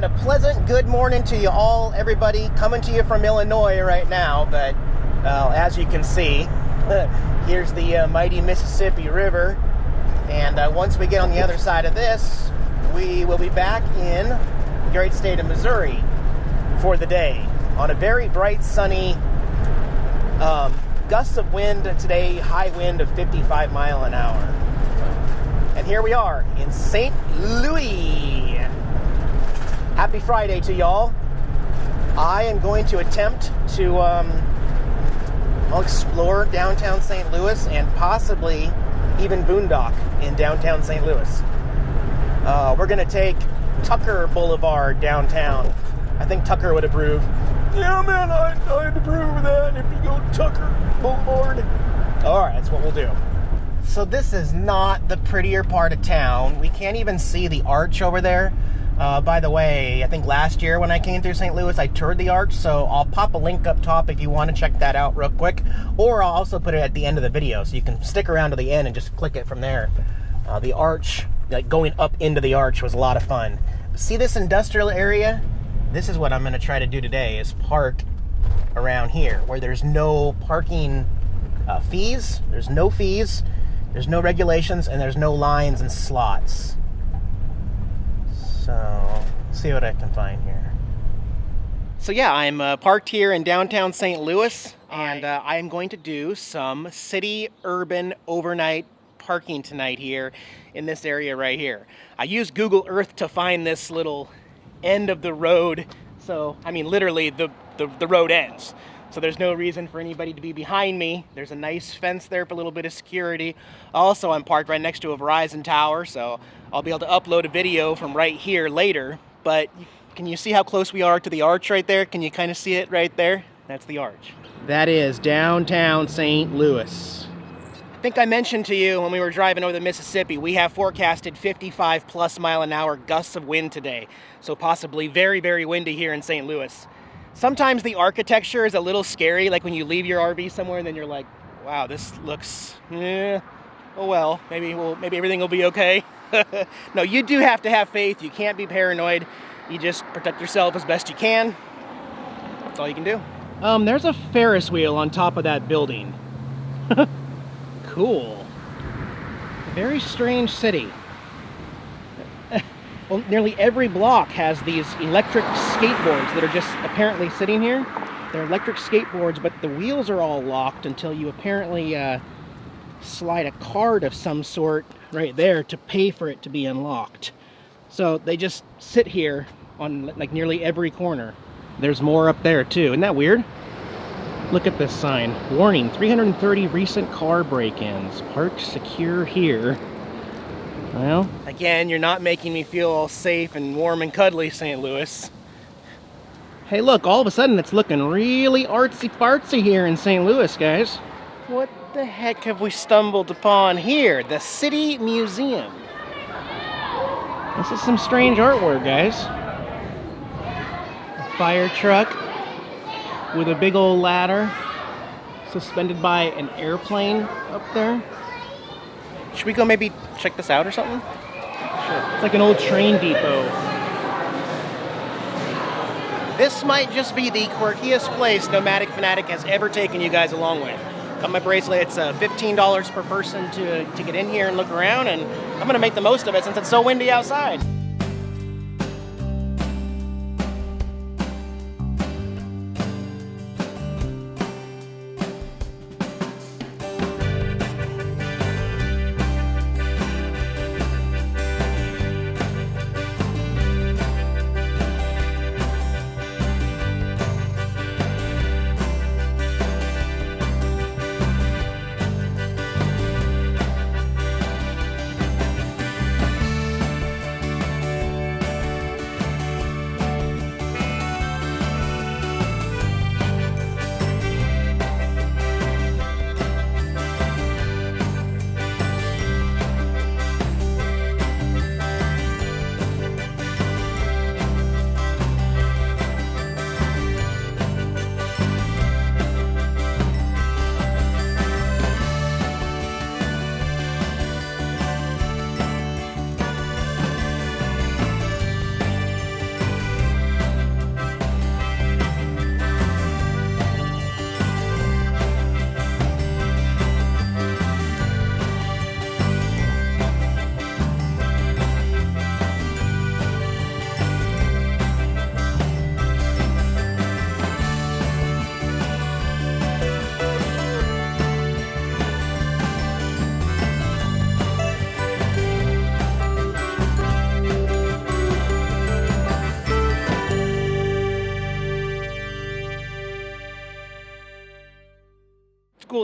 And a pleasant good morning to you all, everybody, coming to you from Illinois right now. But as you can see, here's the mighty Mississippi River. And once we get on the other side of this, we will be back in the great state of Missouri for the day on a very bright, sunny, gusts of wind today, high wind of 55 miles an hour. And here we are in St. Louis. Happy Friday to y'all. I am going to attempt to I'll explore downtown St. Louis and possibly even boondock in downtown St. Louis. We're going to take Tucker Boulevard downtown. I think Tucker would approve. Yeah, man, I'd approve of that if you go Tucker Boulevard. All right, that's what we'll do. So this is not the prettier part of town. We can't even see the arch over there. By the way, I think last year when I came through St. Louis, I toured the arch, so I'll pop a link up top if you want to check that out real quick. Or I'll also put it at the end of the video, so you can stick around to the end and just click it from there. The arch, like going up into the arch, was a lot of fun. See this industrial area? This is what I'm going to try to do today, is park around here, where there's no parking fees. There's no fees, there's no regulations, and there's no lines and slots. So, see what I can find here. So yeah, I'm parked here in downtown St. Louis, and I'm going to do some city urban overnight parking tonight here in this area right here. I used Google Earth to find this little end of the road. So, I mean, literally the road ends. So there's no reason for anybody to be behind me. There's a nice fence there for a little bit of security. Also, I'm parked right next to a Verizon tower, so I'll be able to upload a video from right here later. But can you see how close we are to the arch right there? Can you kind of see it right there? That's the arch. That is downtown St. Louis. I think I mentioned to you when we were driving over the Mississippi, we have forecasted 55 plus mile an hour gusts of wind today. So possibly very, very windy here in St. Louis. Sometimes the architecture is a little scary, like when you leave your RV somewhere and then you're like, wow, this looks, oh well, maybe everything will be okay. No, you do have to have faith. You can't be paranoid. You just protect yourself as best you can. That's all you can do. There's a Ferris wheel on top of that building. Cool. A very strange city. Well, nearly every block has these electric skateboards that are just apparently sitting here. They're electric skateboards, but the wheels are all locked until you apparently slide a card of some sort right there to pay for it to be unlocked. So they just sit here on like nearly every corner. There's more up there too. Isn't that weird? Look at this sign. Warning, 330 recent car break-ins. Parked secure here. Well, again, you're not making me feel all safe and warm and cuddly, St. Louis. Hey, look, all of a sudden it's looking really artsy-fartsy here in St. Louis, guys. What the heck have we stumbled upon here? The City Museum. This is some strange artwork, guys. A fire truck with a big old ladder suspended by an airplane up there. Should we go maybe check this out or something? Sure. It's like an old train depot. This might just be the quirkiest place Nomadic Fanatic has ever taken you guys along with. Got my bracelet. It's $15 per person to get in here and look around, and I'm going to make the most of it since it's so windy outside.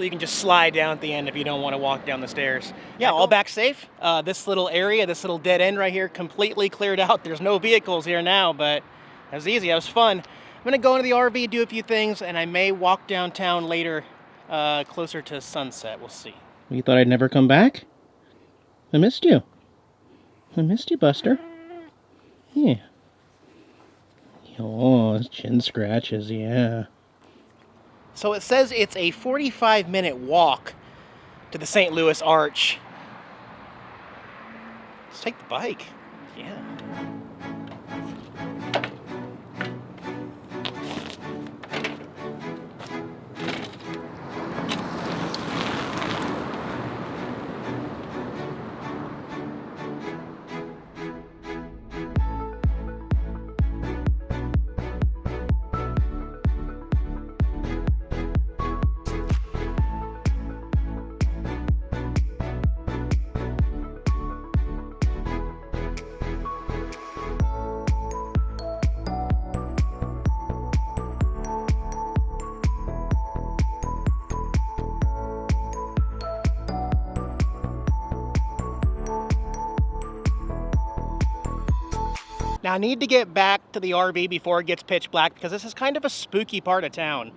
you can just slide down at the end if you don't want to walk down the stairs. Yeah, all back safe. This little area, this little dead end right here, completely cleared out. There's no vehicles here now, but it was easy. It was fun. I'm gonna go into the RV, do a few things, and I may walk downtown later, closer to sunset. We'll see. You thought I'd never come back? I missed you. I missed you, Buster. Yeah. Oh, chin scratches, yeah. So it says it's a 45-minute walk to the St. Louis Arch. Let's take the bike. Yeah. Now I need to get back to the RV before it gets pitch black because this is kind of a spooky part of town.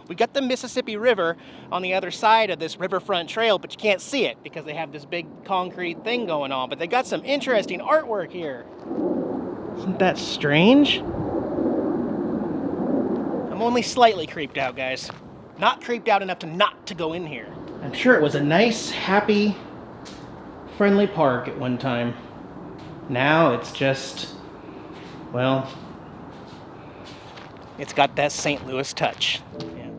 We got the Mississippi River on the other side of this riverfront trail, but you can't see it because they have this big concrete thing going on. But they got some interesting artwork here. Isn't that strange? I'm only slightly creeped out, guys. Not creeped out enough to not to go in here. I'm sure it was a nice, happy, friendly park at one time. Now it's just, well, it's got that St. Louis touch. Yeah.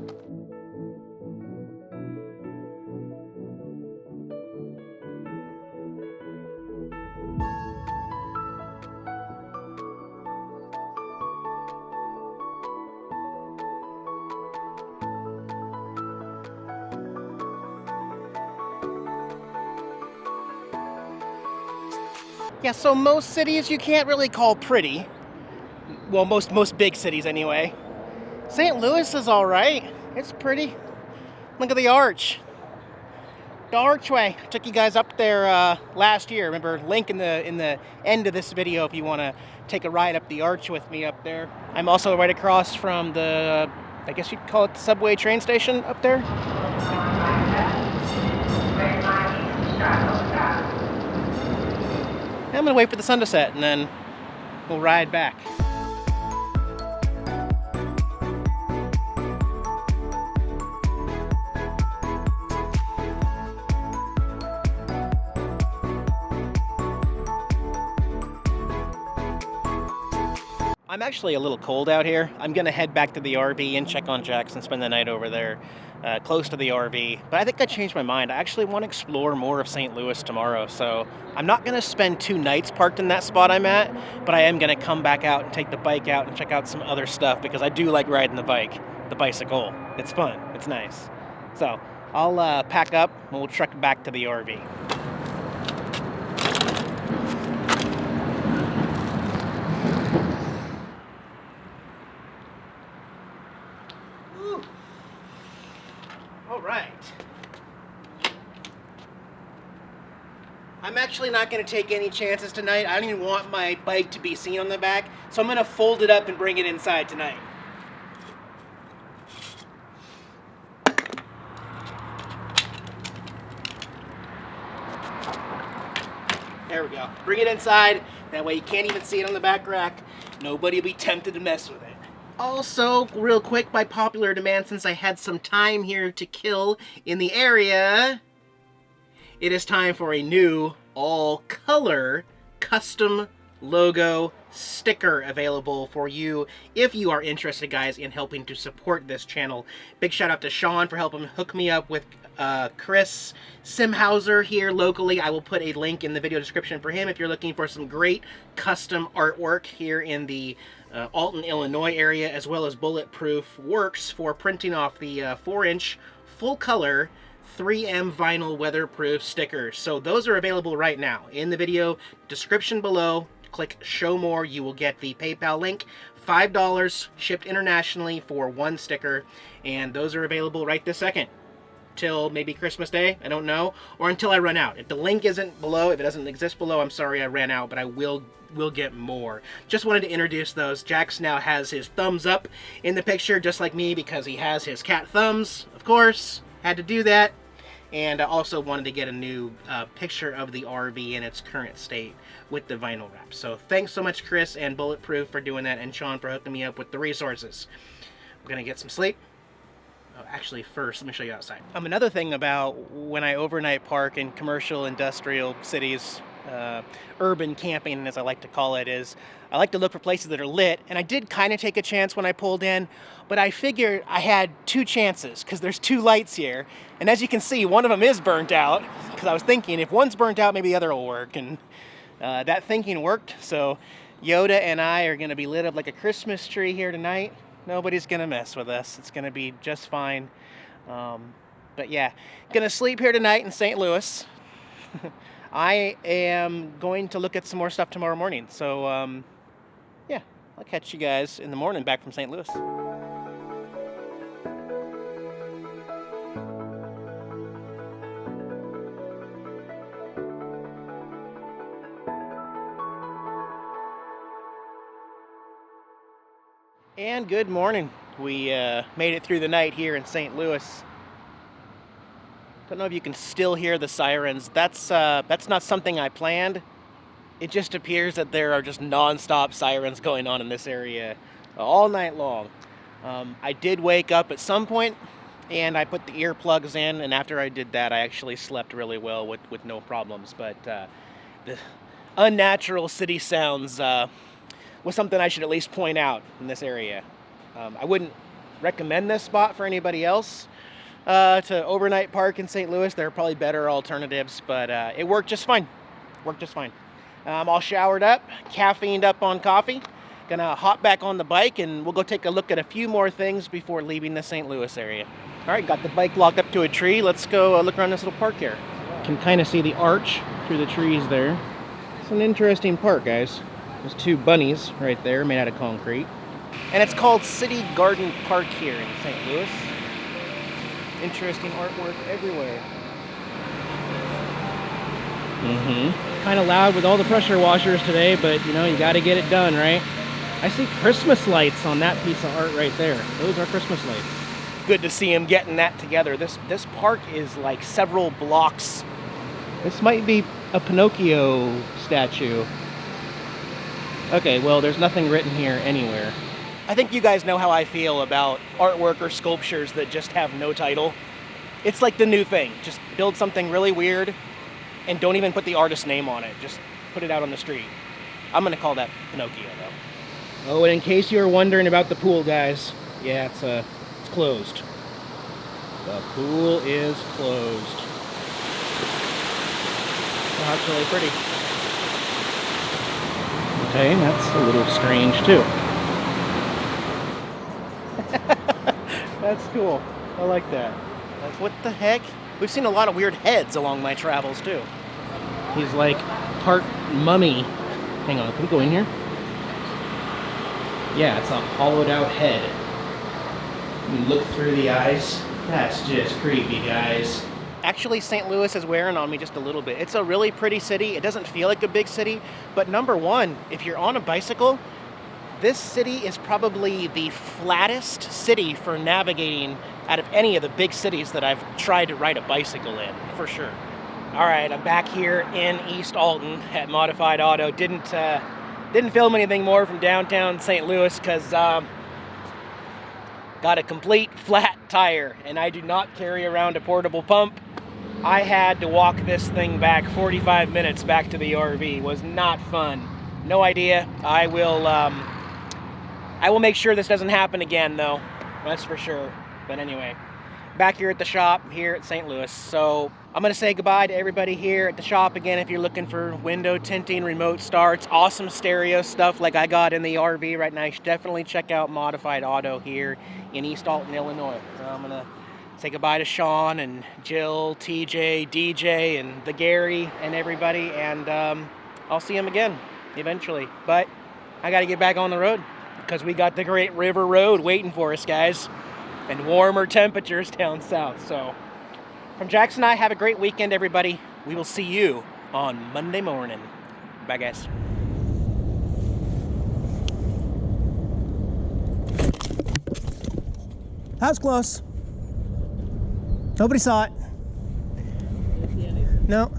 Yeah, so most cities you can't really call pretty. Well, most big cities anyway. St. Louis is all right. It's pretty. Look at the arch. The archway. I took you guys up there last year. Remember, link in the end of this video if you want to take a ride up the arch with me up there. I'm also right across from the, I guess you'd call it the subway train station up there. I'm gonna wait for the sun to set and then we'll ride back. I'm actually a little cold out here. I'm gonna head back to the RV and check on Jax and spend the night over there, close to the RV. But I think I changed my mind. I actually want to explore more of St. Louis tomorrow, so I'm not gonna spend 2 nights parked in that spot I'm at, but I am gonna come back out and take the bike out and check out some other stuff because I do like riding the bicycle. It's fun, it's nice. So I'll pack up and we'll truck back to the RV. I'm actually not going to take any chances tonight. I don't even want my bike to be seen on the back, so I'm going to fold it up and bring it inside tonight. There we go. Bring it inside. That way you can't even see it on the back rack. Nobody will be tempted to mess with it. Also, real quick, by popular demand, since I had some time here to kill in the area, it is time for a new all-color custom logo sticker available for you if you are interested, guys, in helping to support this channel. Big shout out to Sean for helping hook me up with Chris Simhauser here locally. I will put a link in the video description for him if you're looking for some great custom artwork here in the Alton, Illinois area, as well as bulletproof works for printing off the 4-inch full-color 3M vinyl weatherproof stickers. So those are available right now. In the video description below, click show more, you will get the PayPal link. $5 shipped internationally for 1 sticker, and those are available right this second. till maybe Christmas Day, I don't know, or until I run out. If the link isn't below, if it doesn't exist below, I'm sorry I ran out, but I will get more. Just wanted to introduce those. Jax now has his thumbs up in the picture, just like me, because he has his cat thumbs, of course. Had to do that. And I also wanted to get a new picture of the RV in its current state with the vinyl wrap. So thanks so much, Chris and Bulletproof, for doing that, and Sean for hooking me up with the resources. I'm gonna get some sleep. Oh, actually, first, let me show you outside. Another thing about when I overnight park in commercial, industrial cities, urban camping, as I like to call it, is I like to look for places that are lit, and I did kind of take a chance when I pulled in, but I figured I had 2 chances because there's 2 lights here, and as you can see, one of them is burnt out, because I was thinking if one's burnt out, maybe the other will work, and that thinking worked. So Yoda and I are going to be lit up like a Christmas tree here tonight. Nobody's going to mess with us. It's going to be just fine. But yeah, going to sleep here tonight in St. Louis. I am going to look at some more stuff tomorrow morning. So yeah, I'll catch you guys in the morning back from St. Louis. And good morning. We made it through the night here in St. Louis. Don't know if you can still hear the sirens. That's not something I planned. It just appears that there are just non-stop sirens going on in this area all night long. I did wake up at some point, and I put the earplugs in, and after I did that, I actually slept really well with no problems. But the unnatural city sounds was something I should at least point out in this area. I wouldn't recommend this spot for anybody else to overnight park in St. Louis. There are probably better alternatives, but it worked just fine. All showered up, caffeined up on coffee. Gonna hop back on the bike, and we'll go take a look at a few more things before leaving the St. Louis area. All right, got the bike locked up to a tree. Let's go look around this little park here. Can kind of see the arch through the trees there. It's an interesting park, guys. There's 2 bunnies right there made out of concrete. And it's called City Garden Park here in St. Louis. Interesting artwork everywhere. Kind of loud with all the pressure washers today, but you know, you got to get it done, right? I see Christmas lights on that piece of art right there. Those are Christmas lights. Good to see him getting that together. This park is like several blocks. This might be a Pinocchio statue. Okay, well, there's nothing written here anywhere. I think you guys know how I feel about artwork or sculptures that just have no title. It's like the new thing. Just build something really weird and don't even put the artist's name on it. Just put it out on the street. I'm gonna call that Pinocchio, though. Oh, and in case you were wondering about the pool, guys, yeah, it's closed. The pool is closed. Oh, that's really pretty. Okay, that's a little strange too. That's cool. I like that. What the heck? We've seen a lot of weird heads along my travels too. He's like part mummy. Hang on, can we go in here? Yeah, it's a hollowed out head. You look through the eyes. That's just creepy, guys. Actually, St. Louis is wearing on me just a little bit. It's a really pretty city. It doesn't feel like a big city, but number one, if you're on a bicycle, this city is probably the flattest city for navigating out of any of the big cities that I've tried to ride a bicycle in, for sure. All right, I'm back here in East Alton at Modified Auto. Didn't film anything more from downtown St. Louis because got a complete flat tire, and I do not carry around a portable pump. I had to walk this thing back 45 minutes back to the RV. It was not fun. No idea. I will make sure this doesn't happen again, though. That's for sure. But anyway, back here at the shop here at St. Louis. So I'm going to say goodbye to everybody here at the shop again. If you're looking for window tinting, remote starts, awesome stereo stuff like I got in the RV right now, you should definitely check out Modified Auto here in East Alton, Illinois. So I'm going to say goodbye to Sean and Jill, TJ, DJ, and the Gary and everybody. And I'll see them again eventually. But I got to get back on the road because we got the Great River Road waiting for us, guys. And warmer temperatures down south. So From Jax and I, have a great weekend, everybody. We will see you on Monday morning. Bye, guys. That was close. Nobody saw it. No.